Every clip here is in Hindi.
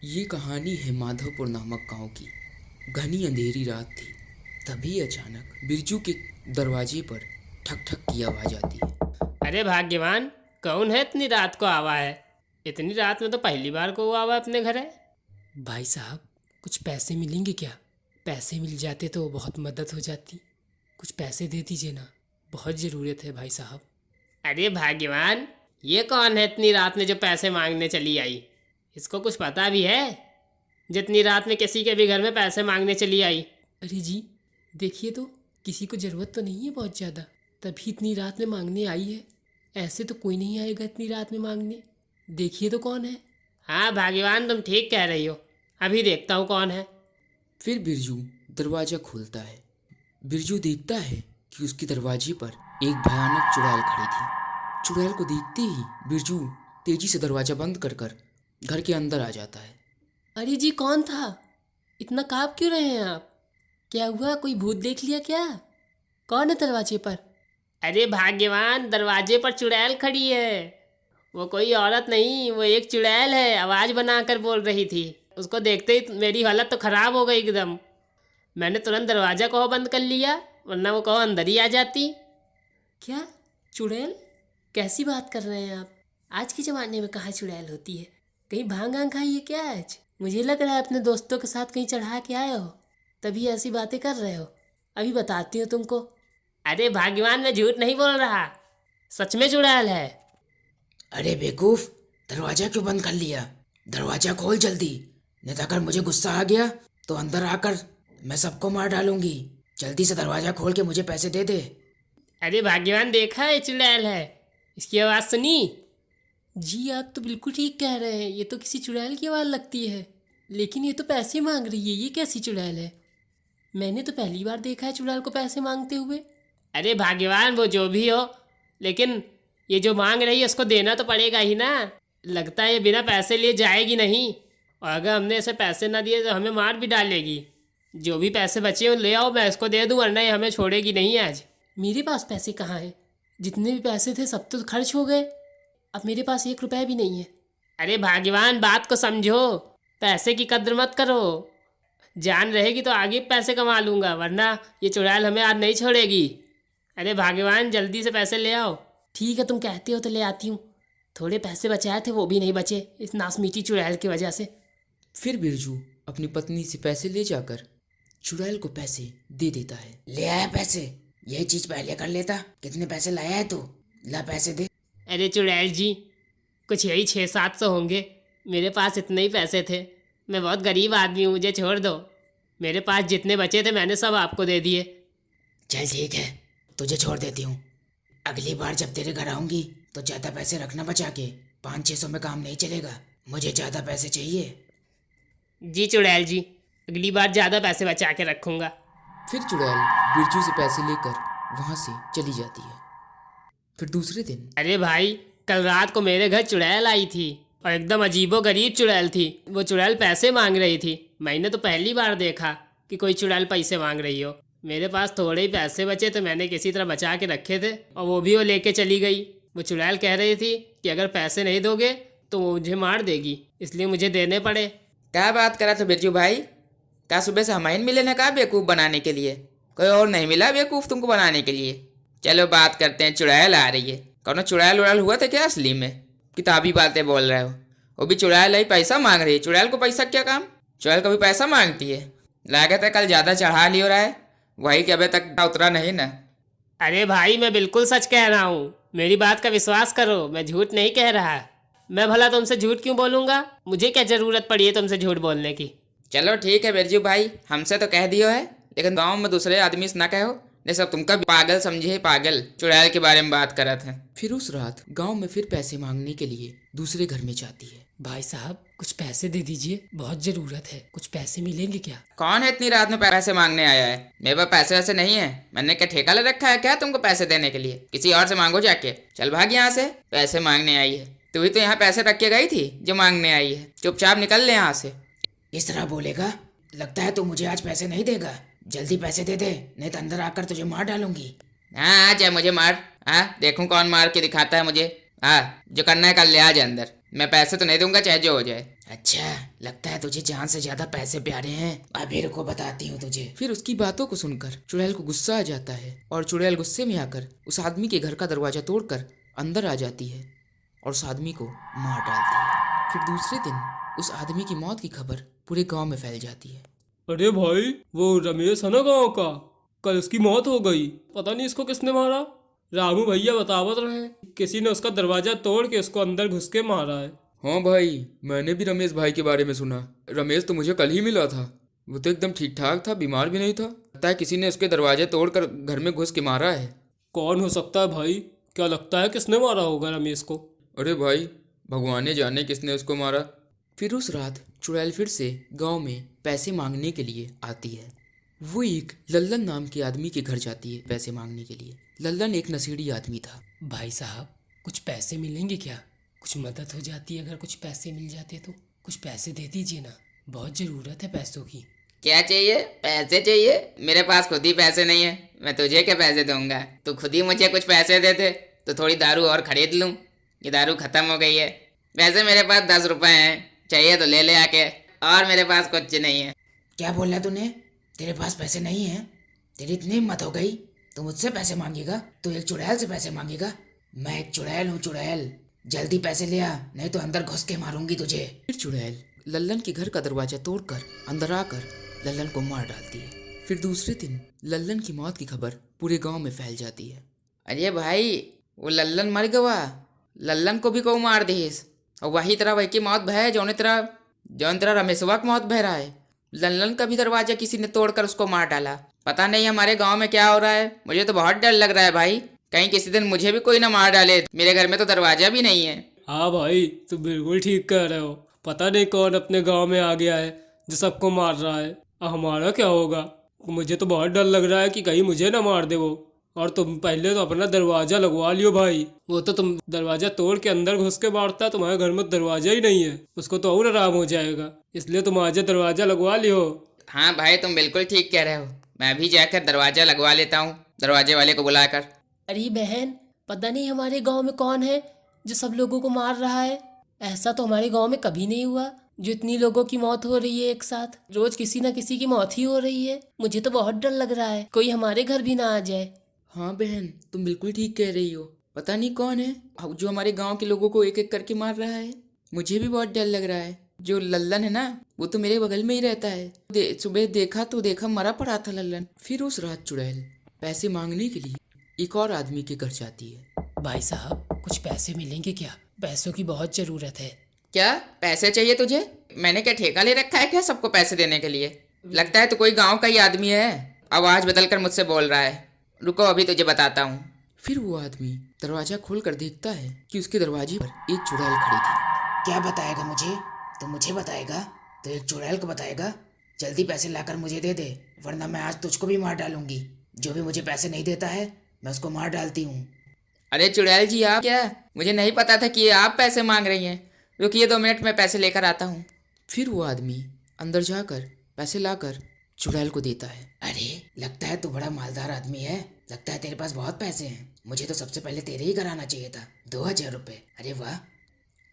ये कहानी है माधवपुर नामक गांव की। घनी अंधेरी रात थी। तभी अचानक बिरजू के दरवाजे पर ठक ठक की आवाज आती है। अरे भाग्यवान, कौन है इतनी रात को आवा है? इतनी रात में तो पहली बार को वो आवा अपने घर है। भाई साहब, कुछ पैसे मिलेंगे क्या? पैसे मिल जाते तो बहुत मदद हो जाती। कुछ पैसे दे दीजिए ना, बहुत ज़रूरत है भाई साहब। अरे भाग्यवान, ये कौन है इतनी रात में जो पैसे मांगने चली आई? इसको कुछ पता भी है जितनी रात में किसी के भी घर में पैसे मांगने चली आई? अरे जी, देखिए तो किसी को ज़रूरत तो नहीं है बहुत ज़्यादा, तभी इतनी रात में मांगने आई है। ऐसे तो कोई नहीं आएगा इतनी रात में मांगने। देखिए तो कौन है। हाँ भाग्यवान, तुम ठीक कह रही हो। अभी देखता हूँ कौन है। फिर बिरजू दरवाजा खोलता है। बिरजू देखता है कि उसके दरवाजे पर एक भयानक चुड़ैल खड़ी थी। चुड़ैल को देखते ही बिरजू तेजी से दरवाजा बंद कर कर घर के अंदर आ जाता है। अरे जी, कौन था? इतना काँप क्यों रहे हैं आप? क्या हुआ, कोई भूत देख लिया क्या? कौन है दरवाजे पर? अरे भाग्यवान, दरवाजे पर चुड़ैल खड़ी है। वो कोई औरत नहीं, वो एक चुड़ैल है। आवाज़ बनाकर बोल रही थी। उसको देखते ही मेरी हालत तो ख़राब हो गई एकदम। मैंने तुरंत दरवाज़ा को बंद कर लिया, वरना वो कहो अंदर ही आ जाती। क्या चुड़ैल? कैसी बात कर रहे हैं आप? आज के ज़माने में कहाँ चुड़ैल होती है? कहीं भांग आंग खाई है क्या आज? मुझे लग रहा है अपने दोस्तों के साथ कहीं चढ़ा के आए हो, तभी ऐसी बातें कर रहे हो। अभी बताती हूँ तुमको। अरे भाग्यवान, मैं झूठ नहीं बोल रहा, सच में चुड़ैल है। अरे बेवकूफ, दरवाजा क्यों बंद कर लिया? दरवाजा खोल जल्दी, नहीं तो अगर मुझे गुस्सा आ गया तो अंदर आकर मैं सबको मार डालूंगी। जल्दी से दरवाजा खोल के मुझे पैसे दे दे। अरे भाग्यवान, देखा है चुड़ैल है, इसकी आवाज़ सुनी? जी, आप तो बिल्कुल ठीक कह रहे हैं, ये तो किसी चुड़ैल की आवाज़ लगती है। लेकिन ये तो पैसे मांग रही है, ये कैसी चुड़ैल है? मैंने तो पहली बार देखा है चुड़ैल को पैसे मांगते हुए। अरे भाग्यवान, वो जो भी हो, लेकिन ये जो मांग रही है उसको देना तो पड़ेगा ही ना। लगता है ये बिना पैसे लिए जाएगी नहीं, और अगर हमने ऐसे पैसे ना दिए तो हमें मार भी डालेगी। जो भी पैसे बचे हो ले आओ, मैं इसको दे दूँ, वरना ये हमें छोड़ेगी नहीं आज। मेरे पास पैसे कहाँ हैं? जितने भी पैसे थे सब तो खर्च हो गए। अब मेरे पास 1 रुपया भी नहीं है। अरे भाग्यवान, बात को समझो, पैसे की कद्र मत करो। जान रहेगी तो आगे पैसे कमा लूँगा, वरना ये चुड़ैल हमें आज नहीं छोड़ेगी। अरे भाग्यवान, जल्दी से पैसे ले आओ। ठीक है, तुम कहते हो तो ले आती हूँ। थोड़े पैसे बचाए थे वो भी नहीं बचे इस नासमीती चुड़ैल की वजह से। फिर बिरजू अपनी पत्नी से पैसे ले जाकर चुड़ैल को पैसे दे देता है। ले आया पैसे, यही चीज पहले कर लेता। कितने पैसे लाया है तू? ला पैसे दे। अरे चुड़ैल जी, कुछ यही 600-700 होंगे। मेरे पास इतने ही पैसे थे। मैं बहुत गरीब आदमी हूँ, मुझे छोड़ दो। मेरे पास जितने बचे थे मैंने सब आपको दे दिए। चल ठीक है, तुझे छोड़ देती हूँ। अगली बार जब तेरे घर आऊंगी तो ज्यादा पैसे रखना बचा के। 500-600 में काम नहीं चलेगा, मुझे ज्यादा पैसे चाहिए। जी चुड़ैल जी, अगली बार ज़्यादा पैसे बचा के रखूँगा। फिर चुड़ैल बिरजू से पैसे लेकर वहाँ से चली जाती है। फिर दूसरे दिन, अरे भाई, कल रात को मेरे घर चुड़ैल आई थी, और एकदम अजीबो गरीब चुड़ैल थी। वो चुड़ैल पैसे मांग रही थी। मैंने तो पहली बार देखा कि कोई चुड़ैल पैसे मांग रही हो। मेरे पास थोड़े ही पैसे बचे तो मैंने किसी तरह बचा के रखे थे, और वो भी वो लेके चली गई। वो चुड़ैल कह रही थी कि अगर पैसे नहीं दोगे तो वो मुझे मार देगी, इसलिए मुझे देने पड़े। क्या बात करा था बिरजू भाई? क्या सुबह से हमाइन मिले ना कहा बेवकूफ़ बनाने के लिए? कोई और नहीं मिला बेवकूफ़ तुमको बनाने के लिए? चलो बात करते हैं। चुड़ैल आ रही है, कौन चुड़ैल उड़ैल हुआ था क्या असली में? किताबी बातें बोल रहे हो। वो भी चुड़ैल ही पैसा मांग रही है। चुड़ैल को पैसा क्या काम? चुड़ैल कभी पैसा मांगती है? लागत है कल ज़्यादा चढ़ा लियो रहा है, वही कि अभी तक उतरा नहीं ना। अरे भाई, मैं बिल्कुल सच कह रहा हूँ, मेरी बात का विश्वास करो, मैं झूठ नहीं कह रहा। मैं भला तुमसे झूठ क्यों बोलूँगा? मुझे क्या ज़रूरत पड़ी है तुमसे झूठ बोलने की? चलो ठीक है बिरजू भाई, हमसे तो कह दियो है, लेकिन गांव में दूसरे आदमी से ना कहो, नहीं सब तुमका पागल समझे। पागल चुड़ैल के बारे में बात करा था। फिर उस रात गांव में फिर पैसे मांगने के लिए दूसरे घर में जाती है। भाई साहब, कुछ पैसे दे दीजिए, बहुत ज़रूरत है। कुछ पैसे मिलेंगे क्या? कौन है इतनी रात में पैसे मांगने आया है? मेरे पास पैसे वैसे नहीं है। मैंने क्या ठेका ले रखा है क्या तुमको पैसे देने के लिए? किसी और से मांगो जाके। चल भाग यहाँ से, पैसे मांगने आई है। तू ही तो यहाँ पैसे रख के गई थी जो मांगने आई है। चुपचाप निकल ले यहाँ से। इस तरह बोलेगा? लगता है तू मुझे आज पैसे नहीं देगा। जल्दी पैसे दे दे, नहीं तो अंदर आकर तुझे मार डालूंगी। हाँ, चाहे मुझे मार। हाँ, देखूं कौन मार के दिखाता है मुझे। हाँ, जो करना है कर ले, आ जा अंदर, मैं पैसे तो नहीं दूंगा चाहे जो हो जाए। अच्छा, लगता है तुझे जान से ज्यादा पैसे प्यारे हैं। अभी रुको बताती हूँ तुझे। फिर उसकी बातों को सुनकर चुड़ैल को गुस्सा आ जाता है और चुड़ैल गुस्से में आकर उस आदमी के घर का दरवाजा तोड़कर अंदर आ जाती है और उस आदमी को मार डालती है। फिर दूसरे दिन उस आदमी की मौत की खबर पूरे गांव में फैल जाती है। अरे भाई, वो रमेश है ना गाँव का, कल उसकी मौत हो गई। पता नहीं इसको किसने मारा। रामू भैया बतावत रहे किसी ने उसका दरवाजा तोड़ के उसको अंदर घुस के मारा है। हाँ भाई, मैंने भी रमेश भाई के बारे में सुना। रमेश तो मुझे कल ही मिला था। वो तो एकदम ठीक ठाक था, बीमार भी नहीं था। लगता है किसी ने उसके दरवाजे तोड़कर घर में घुस के मारा है। कौन हो सकता है भाई? क्या लगता है किसने मारा होगा रमेश को? अरे भाई, भगवान ने जाने किसने उसको मारा। फिर उस रात चुड़ैल फिर से गांव में पैसे मांगने के लिए आती है। वो एक लल्लन नाम के आदमी के घर जाती है पैसे मांगने के लिए। लल्लन एक नशेड़ी आदमी था। भाई साहब, कुछ पैसे मिलेंगे क्या? कुछ मदद हो जाती है, अगर कुछ पैसे मिल जाते तो कुछ पैसे दे दीजिए ना, बहुत ज़रूरत है पैसों की। क्या चाहिए? पैसे चाहिए? मेरे पास खुद ही पैसे नहीं है, मैं तुझे क्या पैसे दूंगा? तू खुद ही मुझे कुछ पैसे दे दे तो थोड़ी दारू और खरीद लूं। ये दारू खत्म हो गई है। वैसे मेरे पास 10 रुपए हैं, चाहिए तो ले ले आके। और मेरे पास कुछ नहीं है। क्या बोला तूने? तेरे पास पैसे नहीं है? तेरी इतनी हिम्मत हो गई, तू मुझसे पैसे मांगेगा? तू एक चुड़ैल से पैसे मांगेगा? मैं एक चुड़ैल हूँ, चुड़ैल। जल्दी पैसे ले आ, नहीं तो अंदर घुस के मारूंगी तुझे। फिर चुड़ैल लल्लन के घर का दरवाजा तोड़कर अंदर आकर लल्लन को मार डालती है। फिर दूसरे दिन लल्लन की मौत की खबर पूरे गांव में फैल जाती है। अरे भाई, वो लल्लन मर गवा। लल्लन को भी को मार दीस और वही तरह वही की मौत भय जौन तेरा रमेशवा की मौत भय रहा है। लल्लन का भी दरवाजा किसी ने तोड़कर उसको मार डाला। पता नहीं हमारे गांव में क्या हो रहा है। मुझे तो बहुत डर लग रहा है भाई, कहीं किसी दिन मुझे भी कोई ना मार डाले। मेरे घर में तो दरवाजा भी नहीं है। हाँ भाई, तुम बिल्कुल ठीक कह रहे हो। पता नहीं कौन अपने गांव में आ गया है जो सबको मार रहा है। अब हमारा क्या होगा? मुझे तो बहुत डर लग रहा है कि कहीं मुझे ना मार दे वो। और तुम पहले तो अपना दरवाजा लगवा लियो भाई। वो तो तुम दरवाजा तोड़ के अंदर घुस के मारता, तुम्हारे घर में दरवाजा ही नहीं है, उसको तो और आराम हो जाएगा। इसलिए तुम आज दरवाजा लगवा लियो। हाँ भाई, तुम बिल्कुल ठीक कह रहे हो। मैं भी जाकर दरवाजा लगवा लेता हूँ, दरवाजे वाले को बुलाकर। अरे बहन, पता नहीं हमारे गांव में कौन है जो सब लोगों को मार रहा है। ऐसा तो हमारे गांव में कभी नहीं हुआ जो इतनी लोगों की मौत हो रही है एक साथ। रोज किसी ना किसी की मौत ही हो रही है। मुझे तो बहुत डर लग रहा है, कोई हमारे घर भी ना आ जाए। हाँ बहन, तुम बिल्कुल ठीक कह रही हो। पता नहीं कौन है जो हमारे गांव के लोगों को एक एक करके मार रहा है। मुझे भी बहुत डर लग रहा है। जो लल्लन है ना, वो तो मेरे बगल में ही रहता है। सुबह देखा मरा पड़ा था लल्लन। फिर उस रात चुड़ैल पैसे मांगने के लिए एक और आदमी के घर जाती है। भाई साहब, कुछ पैसे मिलेंगे क्या? पैसों की बहुत ज़रूरत है। क्या पैसे चाहिए तुझे? मैंने क्या ठेका ले रखा है क्या सबको पैसे देने के लिए? लगता है तो कोई गांव का ही आदमी है, आवाज बदल कर मुझसे बोल रहा है। रुको, अभी तुझे बताता हूँ। फिर वो आदमी दरवाजा खोलकर देखता है कि उसके दरवाजे पर एक चुड़ैल खड़ी थी। क्या बताएगा मुझे? तो मुझे बताएगा तो एक चुड़ैल को बताएगा? जल्दी पैसे लाकर मुझे दे दे, वरना मैं आज तुझको भी मार डालूंगी। जो भी मुझे पैसे नहीं देता है मैं उसको मार डालती हूँ। अरे चुड़ैल जी, आप क्या? मुझे नहीं पता था कि आप पैसे मांग रही हैं। रुकिए 2 मिनट में पैसे लेकर आता हूँ। फिर वो आदमी अंदर जाकर पैसे लाकर चुड़ैल को देता है। अरे, लगता है तू बड़ा मालदार आदमी है। लगता है तेरे पास बहुत पैसे हैं। मुझे तो सबसे पहले तेरे ही घर आना चाहिए था। 2000 रुपये। अरे वाह।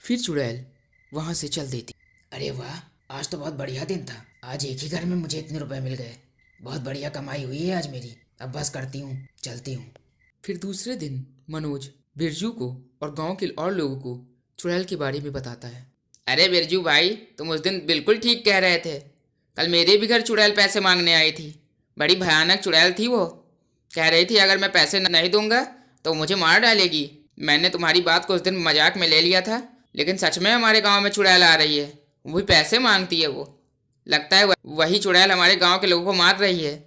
फिर चुड़ैल वहाँ से चल देती। अरे वाह, आज तो बहुत बढ़िया दिन था। आज एक ही घर में मुझे इतने रुपए मिल गए। बहुत बढ़िया कमाई हुई है आज मेरी। अब बस करती हूँ, चलती हूँ। फिर दूसरे दिन मनोज बिरजू को और गांव के और लोगों को चुड़ैल के बारे में बताता है। अरे बिरजू भाई, तुम उस दिन बिल्कुल ठीक कह रहे थे। कल मेरे भी घर चुड़ैल पैसे मांगने आई थी। बड़ी भयानक चुड़ैल थी वो। कह रही थी अगर मैं पैसे नहीं दूंगा तो मुझे मार डालेगी। मैंने तुम्हारी बात को उस दिन मजाक में ले लिया था, लेकिन सच में हमारे गांव में चुड़ैल आ रही है। वो भी पैसे मांगती है। वो लगता है वही चुड़ैल हमारे गांव के लोगों को मार रही है।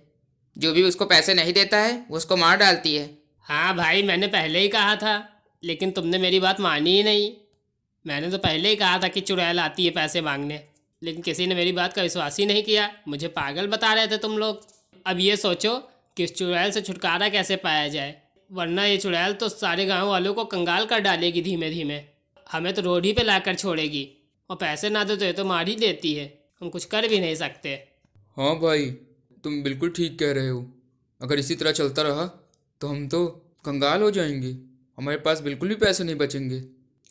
जो भी उसको पैसे नहीं देता है वो उसको मार डालती है। हाँ भाई, मैंने पहले ही कहा था, लेकिन तुमने मेरी बात मानी ही नहीं। मैंने तो पहले ही कहा था कि चुड़ैल आती है पैसे मांगने, लेकिन किसी ने मेरी बात का विश्वास ही नहीं किया। मुझे पागल बता रहे थे तुम लोग। अब ये सोचो कि इस चुड़ैल से छुटकारा कैसे पाया जाए, वरना ये चुड़ैल तो सारे गांव वालों को कंगाल कर डालेगी धीमे धीमे। हमें तो रोड ही पे लाकर छोड़ेगी, और पैसे ना दो तो ये तो मार ही देती है। हम कुछ कर भी नहीं सकते। हाँ भाई, तुम बिल्कुल ठीक कह रहे हो। अगर इसी तरह चलता रहा तो हम तो कंगाल हो जाएंगे। हमारे पास बिल्कुल भी पैसे नहीं बचेंगे।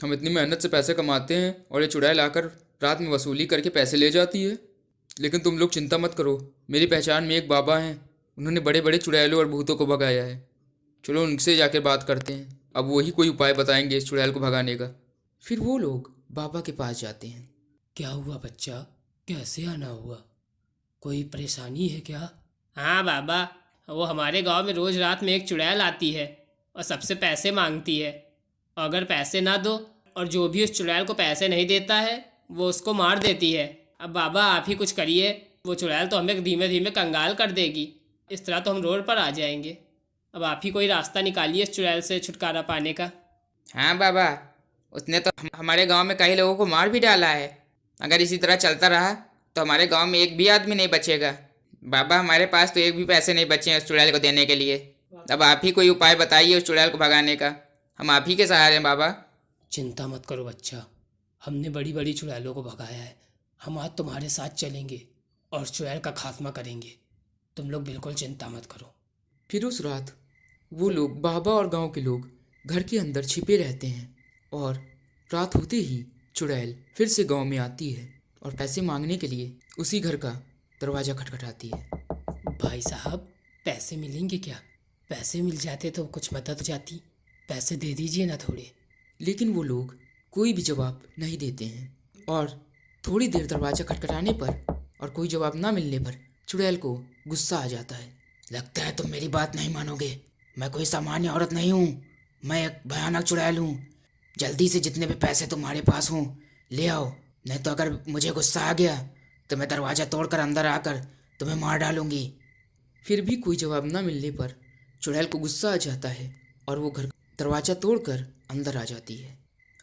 हम इतनी मेहनत से पैसे कमाते हैं और ये चुड़ैल आकर रात में वसूली करके पैसे ले जाती है। लेकिन तुम लोग चिंता मत करो, मेरी पहचान में एक बाबा हैं, उन्होंने बड़े बड़े चुड़ैलों और भूतों को भगाया है। चलो उनसे जाकर बात करते हैं, अब वही कोई उपाय बताएंगे इस चुड़ैल को भगाने का। फिर वो लोग बाबा के पास जाते हैं। क्या हुआ बच्चा, कैसे आना हुआ, कोई परेशानी है क्या? हाँ बाबा, वो हमारे गांव में रोज रात में एक चुड़ैल आती है और सबसे पैसे मांगती है। अगर पैसे ना दो और जो भी उस चुड़ैल को पैसे नहीं देता है वो उसको मार देती है। अब बाबा आप ही कुछ करिए, वो चुड़ैल तो हमें धीमे धीमे कंगाल कर देगी, इस तरह तो हम रोड पर आ जाएंगे। अब आप ही कोई रास्ता निकालिए इस चुड़ैल से छुटकारा पाने का। हाँ बाबा, उसने तो हमारे गांव में कई लोगों को मार भी डाला है। अगर इसी तरह चलता रहा तो हमारे गांव में एक भी आदमी नहीं बचेगा। बाबा हमारे पास तो एक भी पैसे नहीं बचे हैं उस चुड़ैल को देने के लिए। अब आप ही कोई उपाय बताइए उस चुड़ैल को भगाने का, हम आप ही के सहारे हैं बाबा। चिंता मत करो बच्चा, हमने बड़ी बड़ी चुड़ैलों को भगाया है। हम आज तुम्हारे साथ चलेंगे और चुड़ैल का खात्मा करेंगे, तुम लोग बिल्कुल चिंता मत करो। फिर उस रात वो लोग, बाबा और गांव के लोग, घर के अंदर छिपे रहते हैं और रात होते ही चुड़ैल फिर से गांव में आती है और पैसे मांगने के लिए उसी घर का दरवाज़ा खटखटाती है। भाई साहब, पैसे मिलेंगे क्या? पैसे मिल जाते तो कुछ मदद हो जाती, पैसे दे दीजिए ना थोड़े। लेकिन वो लोग कोई भी जवाब नहीं देते हैं और थोड़ी देर दरवाज़ा खटखटाने पर और कोई जवाब ना मिलने पर चुड़ैल को गुस्सा आ जाता है। लगता है तुम मेरी बात नहीं मानोगे, मैं कोई सामान्य औरत नहीं हूँ, मैं एक भयानक चुड़ैल हूँ। जल्दी से जितने भी पैसे तुम्हारे पास हों ले आओ, नहीं तो अगर मुझे गुस्सा आ गया तो मैं दरवाज़ा तोड़कर अंदर आकर तुम्हें मार डालूंगी। फिर भी कोई जवाब ना मिलने पर चुड़ैल को गुस्सा आ जाता है और वो घर दरवाज़ा तोड़कर अंदर आ जाती है।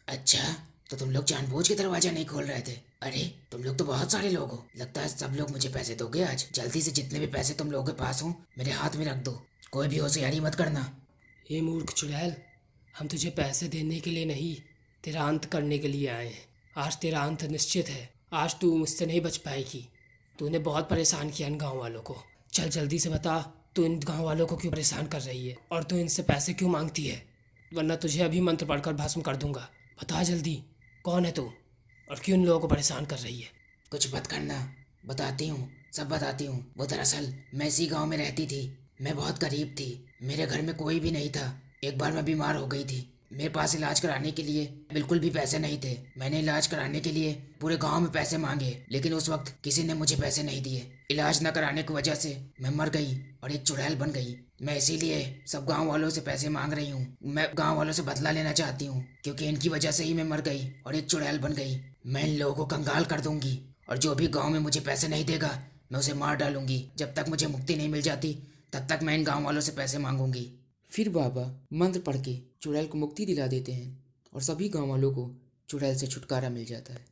अच्छा, तो तुम लोग जानबूझ के दरवाजा नहीं खोल रहे थे? अरे तुम लोग तो बहुत सारे लोग हो, लगता है सब लोग मुझे पैसे दोगे आज। जल्दी से जितने भी पैसे तुम लोगों के पास हों मेरे हाथ में रख दो, कोई भी होशियारी मत करना। ये मूर्ख चुड़ैल, हम तुझे पैसे देने के लिए नहीं, तेरा अंत करने के लिए आए हैं। आज तेरा अंत निश्चित है, आज तू मुझसे नहीं बच पाएगी। तूने बहुत परेशान किया इन गांव वालों को। चल जल्दी से बता, तू इन गांव वालों को क्यों परेशान कर रही है और तू इनसे पैसे क्यों मांगती है, वरना तुझे अभी मंत्र पढ़कर भस्म कर दूंगा। बता जल्दी, कौन है तू और क्यों इन लोगों को परेशान कर रही है? कुछ मत करना, बताती हूँ, सब बताती हूँ। वो दरअसल मैं इसी गांव में रहती थी, मैं बहुत गरीब थी, मेरे घर में कोई भी नहीं था। एक बार मैं बीमार हो गई थी, मेरे पास इलाज कराने के लिए बिल्कुल भी पैसे नहीं थे। मैंने इलाज कराने के लिए पूरे गांव में पैसे मांगे, लेकिन उस वक्त किसी ने मुझे पैसे नहीं दिए। इलाज न कराने की वजह से मैं मर गई और एक चुड़ैल बन गई। मैं इसीलिए सब गांव वालों से पैसे मांग रही हूँ। मैं गांव वालों से बदला लेना चाहती हूँ, क्योंकि इनकी वजह से ही मैं मर गई और एक चुड़ैल बन गई। मैं इन लोगों को कंगाल कर दूंगी और जो भी गाँव में मुझे पैसे नहीं देगा मैं उसे मार डालूंगी। जब तक मुझे मुक्ति नहीं मिल जाती तब तक मैं इन गाँव वालों से पैसे मांगूंगी। फिर बाबा मंत्र पढ़ के चुड़ैल को मुक्ति दिला देते हैं और सभी गांव वालों को चुड़ैल से छुटकारा मिल जाता है।